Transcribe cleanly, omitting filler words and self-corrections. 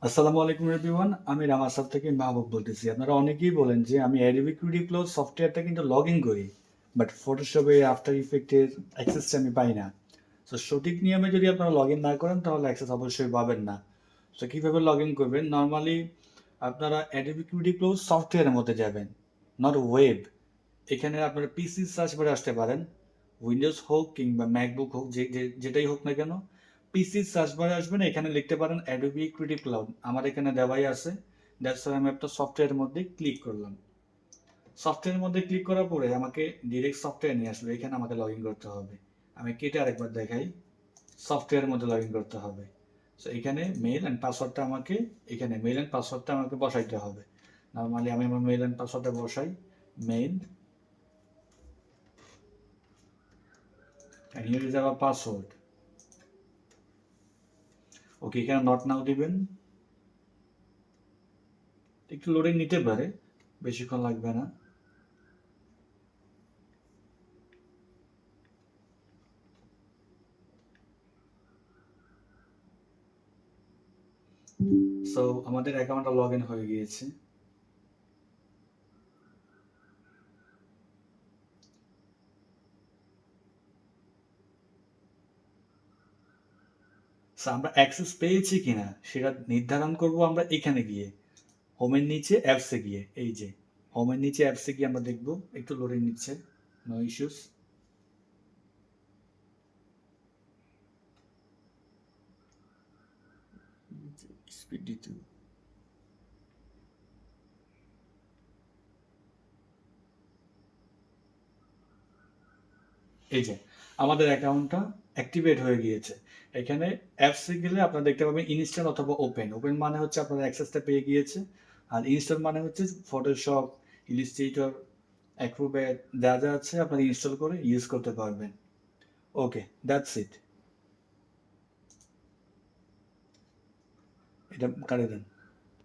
আসসালামু আলাইকুম এভরিওয়ান। আমি রামাসাব থেকে মাহবুব বলতেছি। আপনারা অনেকেই বলেন যে আমি অ্যাডোবি ক্রিয়েটিভ সফটওয়্যারটা কিন্তু লগ ইন করি, বাট ফটোশপে আফটার ইফেক্টের অ্যাক্সেসটা আমি পাই না। সো সঠিক নিয়মে যদি আপনারা লগ ইন না করেন তাহলে অ্যাক্সেস অবশ্যই পাবেন না। সো কীভাবে লগ ইন করবেন? নর্মালি আপনারা অ্যাডোবি ক্রিয়েটিভ সফটওয়্যারের মধ্যে যাবেন, নট ওয়েব। এখানে আপনারা পিসি সার্চ বারে আসতে পারেন, উইন্ডোজ হোক কিংবা ম্যাকবুক হোক, যেটাই হোক না কেন, পিসি সার্চ বারে আসবেন, এখানে লিখতে পারেন অ্যাডোবি ক্রিয়েটিভ ক্লাউড। আমার এখানে দেওয়াই আছে, দ্যাটস ওয়াই আমি একটা সফটওয়্যারের মধ্যে ক্লিক করলাম। সফটওয়্যারের মধ্যে ক্লিক করার পরে আমাকে ডিরেক্ট সফটওয়্যার নিয়ে আসবে, এখানে আমাকে লগ ইন করতে হবে। আমি কেটে আরেকবার দেখাই, সফটওয়্যারের মধ্যে লগ ইন করতে হবে। সো এখানে মেইল অ্যান্ড পাসওয়ার্ডটা আমাকে বসাইতে হবে। নর্মালি আমি আমার মেইল অ্যান্ড পাসওয়ার্ডটা বসাই, mail and here is our password. ওকে, এখানে নট নাও দিবেন। একটু লোডিং নিতে পারে, বেশিক্ষণ লাগবে না। সো আমাদের অ্যাকাউন্টটা লগ ইন হয়ে গিয়েছে। সো আমরা অ্যাক্সেস পেয়েছি কিনা সেটা নির্ধারণ করব আমরা এখানে গিয়ে, হোমের নিচে অ্যাপসে গিয়ে। এই যে হোমের নিচে অ্যাপসে গিয়ে আমরা দেখব, একটু লোডিং নিচ্ছে, নো ইস্যুস। স্পিড দিতে, এই যে আমাদের অ্যাকাউন্টটা অ্যাক্টিভেট হয়ে গিয়েছে। এখানে অ্যাপসে গেলে আপনারা দেখতে পাবেন ইনস্টল অথবা ওপেন। ওপেন মানে হচ্ছে আপনার অ্যাক্সেসটা পেয়ে গিয়েছে, আর ইনস্টল মানে হচ্ছে ফটোশপ, ইলাস্ট্রেটর, অ্যাক্রোব্যাট যা যা আছে আপনারা ইনস্টল করে ইউজ করতে পারবেন। ওকে, দ্যাটস ইট। এটা কাটে দেন।